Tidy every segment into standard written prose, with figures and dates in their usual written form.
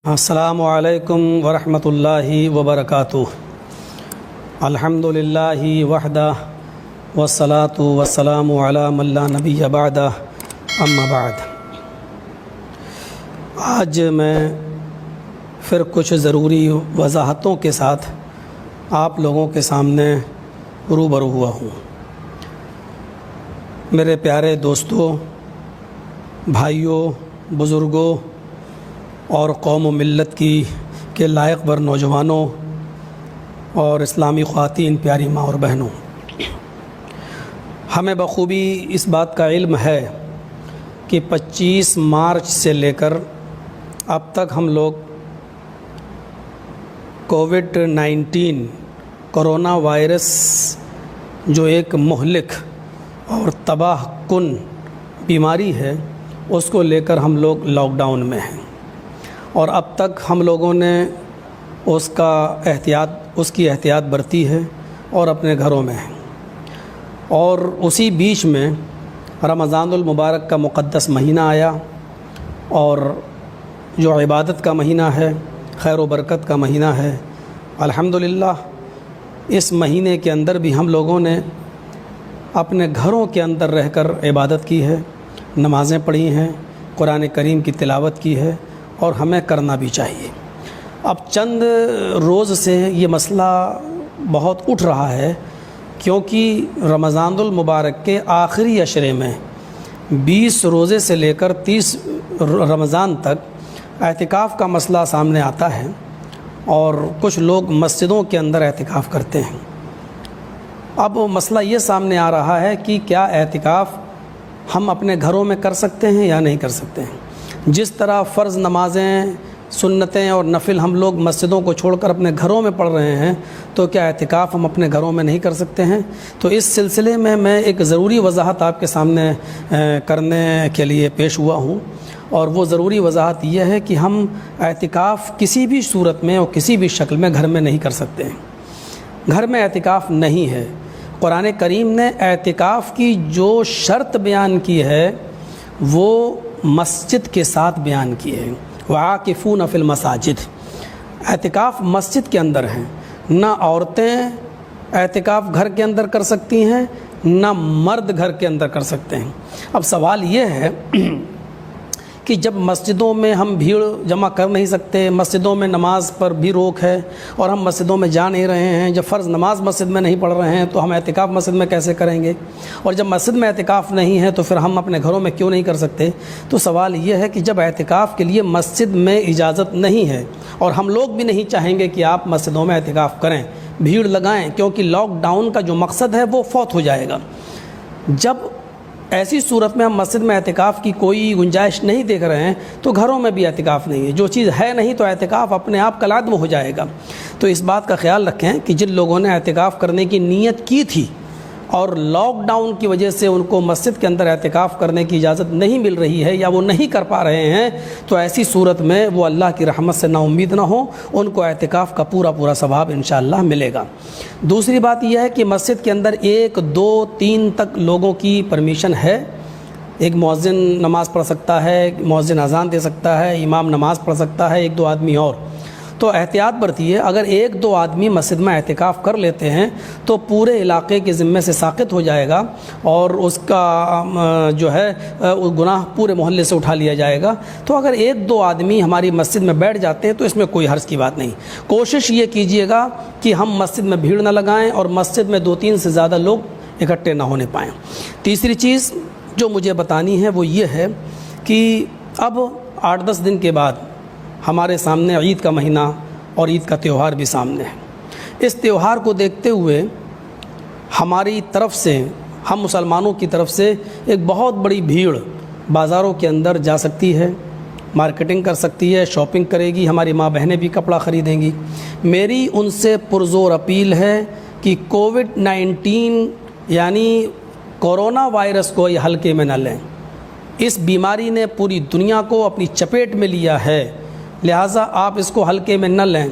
السلام علیکم ورحمۃ اللہ وبرکاتہ۔ الحمدللہ وحدہ والصلاۃ والسلام علی من لا نبی بعدہ اما بعد۔ آج میں پھر کچھ ضروری وضاحتوں کے ساتھ آپ لوگوں کے سامنے روبرو ہوا ہوں۔ میرے پیارے دوستوں، بھائیوں، بزرگوں اور قوم و ملت کے لائق بر نوجوانوں اور اسلامی خواتین، پیاری ماں اور بہنوں، ہمیں بخوبی اس بات کا علم ہے کہ 25 مارچ سے لے کر اب تک ہم لوگ کووڈ-19 کرونا وائرس جو ایک مہلک اور تباہ کن بیماری ہے، اس کو لے کر ہم لوگ لاک ڈاؤن میں ہیں، اور اب تک ہم لوگوں نے اس کی احتیاط برتی ہے اور اپنے گھروں میں ہیں۔ اور اسی بیچ میں رمضان المبارک کا مقدس مہینہ آیا، اور جو عبادت کا مہینہ ہے، خیر و برکت کا مہینہ ہے۔ الحمدللہ اس مہینے کے اندر بھی ہم لوگوں نے اپنے گھروں کے اندر رہ کر عبادت کی ہے، نمازیں پڑھی ہیں، قرآن کریم کی تلاوت کی ہے، اور ہمیں کرنا بھی چاہیے۔ اب چند روز سے یہ مسئلہ بہت اٹھ رہا ہے، کیونکہ رمضان المبارک کے آخری عشرے میں 20 روزے سے لے کر 30 رمضان تک اعتکاف کا مسئلہ سامنے آتا ہے، اور کچھ لوگ مسجدوں کے اندر اعتکاف کرتے ہیں۔ اب مسئلہ یہ سامنے آ رہا ہے کہ کیا اعتکاف ہم اپنے گھروں میں کر سکتے ہیں یا نہیں کر سکتے ہیں؟ جس طرح فرض نمازیں، سنتیں اور نفل ہم لوگ مسجدوں کو چھوڑ کر اپنے گھروں میں پڑھ رہے ہیں، تو کیا اعتکاف ہم اپنے گھروں میں نہیں کر سکتے ہیں؟ تو اس سلسلے میں ایک ضروری وضاحت آپ کے سامنے کرنے کے لیے پیش ہوا ہوں، اور وہ ضروری وضاحت یہ ہے کہ ہم اعتکاف کسی بھی صورت میں اور کسی بھی شکل میں گھر میں نہیں کر سکتے ہیں۔ گھر میں اعتکاف نہیں ہے۔ قرآن کریم نے اعتکاف کی جو شرط بیان کی ہے وہ مسجد کے ساتھ بیان کی ہے۔ وَعَاكِفُونَ فِي الْمَسَاجِدِ، اعتکاف مسجد کے اندر ہیں۔ نہ عورتیں اعتکاف گھر کے اندر کر سکتی ہیں، نہ مرد گھر کے اندر کر سکتے ہیں۔ اب سوال یہ ہے کہ جب مسجدوں میں ہم بھیڑ جمع کر نہیں سکتے، مسجدوں میں نماز پر بھی روک ہے، اور ہم مسجدوں میں جا نہیں رہے ہیں، جب فرض نماز مسجد میں نہیں پڑھ رہے ہیں تو ہم اعتکاف مسجد میں کیسے کریں گے؟ اور جب مسجد میں اعتکاف نہیں ہے تو پھر ہم اپنے گھروں میں کیوں نہیں کر سکتے؟ تو سوال یہ ہے کہ جب اعتکاف کے لیے مسجد میں اجازت نہیں ہے، اور ہم لوگ بھی نہیں چاہیں گے کہ آپ مسجدوں میں اعتکاف کریں، بھیڑ لگائیں، کیونکہ لاک ڈاؤن کا جو مقصد ہے وہ فوت ہو جائے گا۔ جب ایسی صورت میں ہم مسجد میں اعتکاف کی کوئی گنجائش نہیں دیکھ رہے ہیں تو گھروں میں بھی اعتکاف نہیں ہے۔ جو چیز ہے نہیں تو اعتکاف اپنے آپ کالعدم ہو جائے گا۔ تو اس بات کا خیال رکھیں کہ جن لوگوں نے اعتکاف کرنے کی نیت کی تھی اور لاک ڈاؤن کی وجہ سے ان کو مسجد کے اندر اعتکاف کرنے کی اجازت نہیں مل رہی ہے یا وہ نہیں کر پا رہے ہیں، تو ایسی صورت میں وہ اللہ کی رحمت سے نا امید نہ ہوں، ان کو اعتکاف کا پورا ثواب انشاءاللہ ملے گا۔ دوسری بات یہ ہے کہ مسجد کے اندر 1، 2، 3 تک لوگوں کی پرمیشن ہے۔ ایک مؤذن نماز پڑھ سکتا ہے، مؤذن اذان دے سکتا ہے، امام نماز پڑھ سکتا ہے، 1، 2 آدمی اور۔ تو احتیاط برتیے، اگر 1، 2 آدمی مسجد میں اعتکاف کر لیتے ہیں تو پورے علاقے کے ذمے سے ساقط ہو جائے گا، اور اس کا جو ہے گناہ پورے محلے سے اٹھا لیا جائے گا۔ تو اگر 1، 2 آدمی ہماری مسجد میں بیٹھ جاتے ہیں تو اس میں کوئی حرج کی بات نہیں۔ کوشش یہ کیجیے گا کہ ہم مسجد میں بھیڑ نہ لگائیں اور مسجد میں 2-3 سے زیادہ لوگ اکٹھے نہ ہونے پائیں۔ تیسری چیز جو مجھے بتانی ہے وہ یہ ہے کہ اب 8-10 دن کے بعد ہمارے سامنے عید کا مہینہ اور عید کا تہوار بھی سامنے ہے۔ اس تہوار کو دیکھتے ہوئے ہماری طرف سے، ہم مسلمانوں کی طرف سے ایک بہت بڑی بھیڑ بازاروں کے اندر جا سکتی ہے، مارکیٹنگ کر سکتی ہے، شاپنگ کرے گی، ہماری ماں بہنیں بھی کپڑا خریدیں گی۔ میری ان سے پرزور اپیل ہے کہ کووڈ-19 یعنی کورونا وائرس کو یہ ہلکے میں نہ لیں۔ اس بیماری نے پوری دنیا کو اپنی چپیٹ میں لیا ہے، لہٰذا آپ اس کو ہلکے میں نہ لیں۔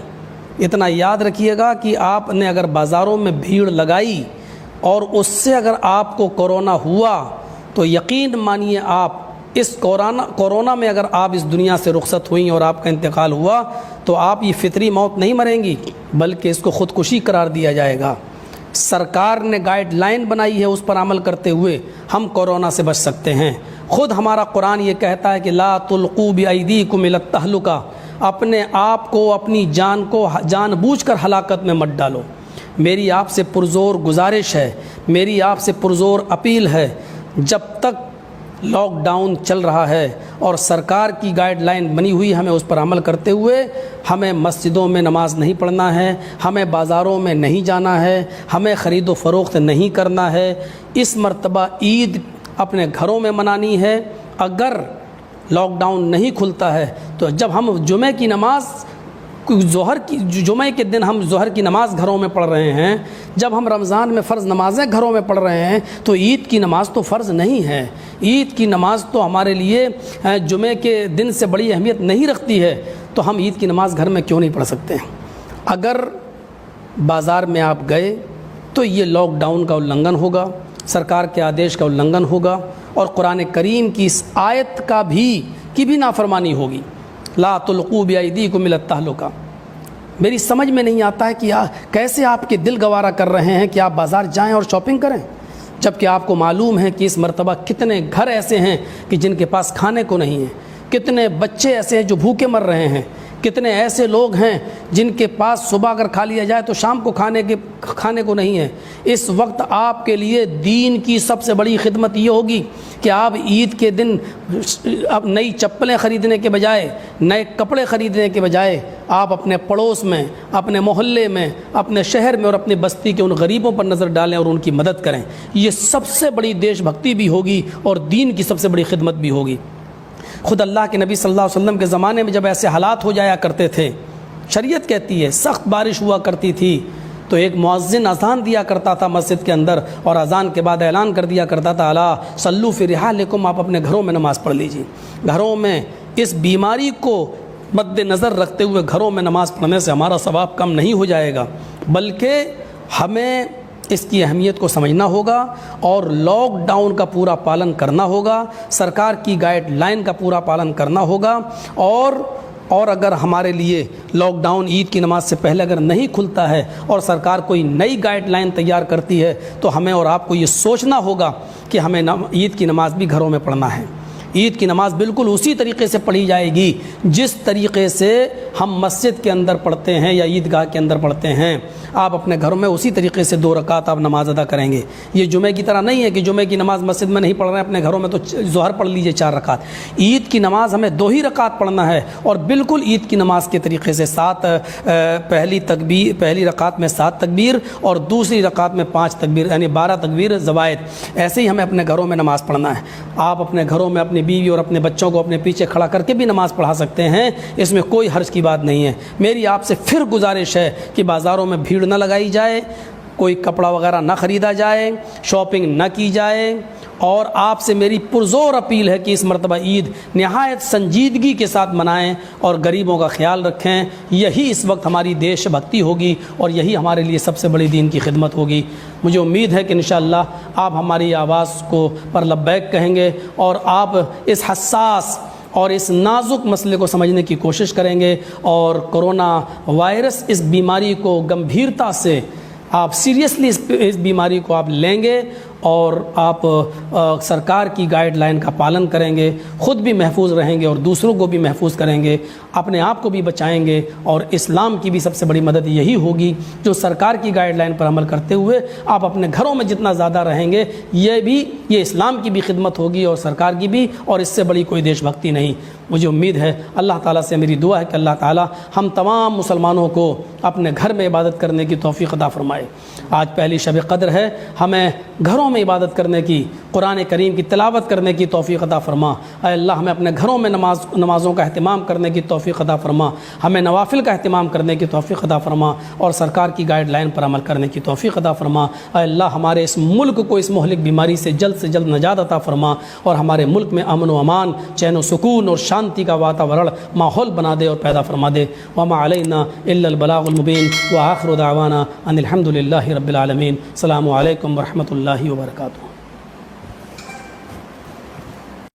اتنا یاد رکھیے گا کہ آپ نے اگر بازاروں میں بھیڑ لگائی اور اس سے اگر آپ کو کورونا ہوا تو یقین مانیے آپ اس کورونا میں اگر آپ اس دنیا سے رخصت ہوئیں اور آپ کا انتقال ہوا تو آپ یہ فطری موت نہیں مریں گی، بلکہ اس کو خودکشی قرار دیا جائے گا۔ سرکار نے گائیڈ لائن بنائی ہے، اس پر عمل کرتے ہوئے ہم کورونا سے بچ سکتے ہیں۔ خود ہمارا قرآن یہ کہتا ہے کہ لا تلقوا بایدیکم الی التہلکہ، اپنے آپ کو، اپنی جان کو جان بوجھ کر ہلاکت میں مت ڈالو۔ میری آپ سے پرزور گزارش ہے، میری آپ سے پرزور اپیل ہے، جب تک لاک ڈاؤن چل رہا ہے اور سرکار کی گائیڈ لائن بنی ہوئی، ہمیں اس پر عمل کرتے ہوئے ہمیں مسجدوں میں نماز نہیں پڑھنا ہے، ہمیں بازاروں میں نہیں جانا ہے، ہمیں خرید و فروخت نہیں کرنا ہے۔ اس مرتبہ عید اپنے گھروں میں منانی ہے۔ اگر لاک ڈاؤن نہیں کھلتا ہے تو جب ہم جمعہ کے دن ہم ظہر کی نماز گھروں میں پڑھ رہے ہیں، جب ہم رمضان میں فرض نمازیں گھروں میں پڑھ رہے ہیں، تو عید کی نماز تو فرض نہیں ہے۔ عید کی نماز تو ہمارے لیے جمعہ کے دن سے بڑی اہمیت نہیں رکھتی ہے، تو ہم عید کی نماز گھر میں کیوں نہیں پڑھ سکتے ہیں؟ اگر بازار میں آپ گئے تو یہ لاک ڈاؤن کا النگھن ہوگا، سرکار کے آدیش کا النگھن ہوگا، اور قرآن کریم کی اس آیت کی بھی نافرمانی ہوگی۔ لا تلقوا بایدیکم الی التہلکہ۔ میری سمجھ میں نہیں آتا ہے کہ کیسے آپ کے دل گوارا کر رہے ہیں کہ آپ بازار جائیں اور شاپنگ کریں، جبکہ آپ کو معلوم ہے کہ اس مرتبہ کتنے گھر ایسے ہیں کہ جن کے پاس کھانے کو نہیں ہے، کتنے بچے ایسے ہیں جو بھوکے مر رہے ہیں، کتنے ایسے لوگ ہیں جن کے پاس صبح اگر کھا لیا جائے تو شام کو کھانے کو نہیں ہے۔ اس وقت آپ کے لیے دین کی سب سے بڑی خدمت یہ ہوگی کہ آپ عید کے دن اب نئی چپلیں خریدنے کے بجائے، نئے کپڑے خریدنے کے بجائے، آپ اپنے پڑوس میں، اپنے محلے میں، اپنے شہر میں اور اپنی بستی کے ان غریبوں پر نظر ڈالیں اور ان کی مدد کریں۔ یہ سب سے بڑی دیش بھکتی بھی ہوگی اور دین کی سب سے بڑی خدمت بھی ہوگی۔ خود اللہ کے نبی صلی اللہ علیہ وسلم کے زمانے میں جب ایسے حالات ہو جایا کرتے تھے، شریعت کہتی ہے سخت بارش ہوا کرتی تھی، تو ایک مؤذن اذان دیا کرتا تھا مسجد کے اندر، اور اذان کے بعد اعلان کر دیا کرتا تھا الا صلوا فی رحالکم، آپ اپنے گھروں میں نماز پڑھ لیجیے۔ گھروں میں اس بیماری کو مد نظر رکھتے ہوئے گھروں میں نماز پڑھنے سے ہمارا ثواب کم نہیں ہو جائے گا، بلکہ ہمیں اس کی اہمیت کو سمجھنا ہوگا اور لاک ڈاؤن کا پورا پالن کرنا ہوگا، سرکار کی گائیڈ لائن کا پورا پالن کرنا ہوگا، اور اگر ہمارے لیے لاک ڈاؤن عید کی نماز سے پہلے اگر نہیں کھلتا ہے اور سرکار کوئی نئی گائیڈ لائن تیار کرتی ہے تو ہمیں اور آپ کو یہ سوچنا ہوگا کہ ہمیں عید کی نماز بھی گھروں میں پڑھنا ہے۔ عید کی نماز بالکل اسی طریقے سے پڑھی جائے گی جس طریقے سے ہم مسجد کے اندر پڑھتے ہیں یا عیدگاہ کے اندر پڑھتے ہیں۔ آپ اپنے گھروں میں اسی طریقے سے 2 رکعت آپ نماز ادا کریں گے۔ یہ جمعہ کی طرح نہیں ہے کہ جمعہ کی نماز مسجد میں نہیں پڑھ رہے ہیں، اپنے گھروں میں تو ظہر پڑھ لیجئے 4 رکعت۔ عید کی نماز ہمیں 2 ہی رکعت پڑھنا ہے، اور بالکل عید کی نماز کے طریقے سے پہلی رکعت میں 7 تکبیر اور دوسری رکعت میں 5 تکبیر، یعنی 12 تکبیر زوائد۔ ایسے ہی ہمیں اپنے گھروں میں نماز پڑھنا ہے۔ آپ اپنے گھروں میں اپنی بیوی اور اپنے بچوں کو اپنے پیچھے کھڑا کر کے بھی نماز پڑھا سکتے ہیں، اس میں کوئی حرج کی بات نہیں ہے۔ میری آپ سے پھر گزارش ہے کہ بازاروں میں بھیڑ نہ لگائی جائے، کوئی کپڑا وغیرہ نہ خریدا جائے، شاپنگ نہ کی جائے، اور آپ سے میری پرزور اپیل ہے کہ اس مرتبہ عید نہایت سنجیدگی کے ساتھ منائیں اور غریبوں کا خیال رکھیں۔ یہی اس وقت ہماری دیش بھکتی ہوگی اور یہی ہمارے لیے سب سے بڑی دین کی خدمت ہوگی۔ مجھے امید ہے کہ انشاءاللہ آپ ہماری آواز کو پر لبیک کہیں گے اور آپ اس حساس اور اس نازک مسئلے کو سمجھنے کی کوشش کریں گے، اور کرونا وائرس اس بیماری کو گمبھیرتا سے آپ سیریسلی اس بیماری کو آپ لیں گے اور آپ سرکار کی گائیڈ لائن کا پالن کریں گے، خود بھی محفوظ رہیں گے اور دوسروں کو بھی محفوظ کریں گے، اپنے آپ کو بھی بچائیں گے، اور اسلام کی بھی سب سے بڑی مدد یہی ہوگی جو سرکار کی گائیڈ لائن پر عمل کرتے ہوئے آپ اپنے گھروں میں جتنا زیادہ رہیں گے، یہ اسلام کی بھی خدمت ہوگی اور سرکار کی بھی، اور اس سے بڑی کوئی دیش بھکتی نہیں۔ مجھے امید ہے، اللہ تعالیٰ سے میری دعا ہے کہ اللہ تعالیٰ ہم تمام مسلمانوں کو اپنے گھر میں عبادت کرنے کی توفیق عطا فرمائے۔ آج پہلی شب قدر ہے، ہمیں گھروں میں عبادت کرنے کی، قرآن کریم کی تلاوت کرنے کی توفیق عطا فرما۔ اے اللہ ہمیں اپنے گھروں میں نمازوں کا اہتمام کرنے کی توفیق عطا فرما، ہمیں نوافل کا اہتمام کرنے کی توفیق عطا فرما، اور سرکار کی گائیڈ لائن پر عمل کرنے کی توفیق عطا فرما۔ اے اللہ ہمارے اس ملک کو اس مہلک بیماری سے جلد نجات عطا فرما، اور ہمارے ملک میں امن و امان، چین و سکون اور شانتی کا واتاورن ماحول بنا دے اور پیدا فرما دے۔ وما علینا الا البلاغ المبین، وآخر دعوانا ان الحمد للہ رب العالمین۔ السلام علیکم ورحمۃ اللہ وبرکاتہ۔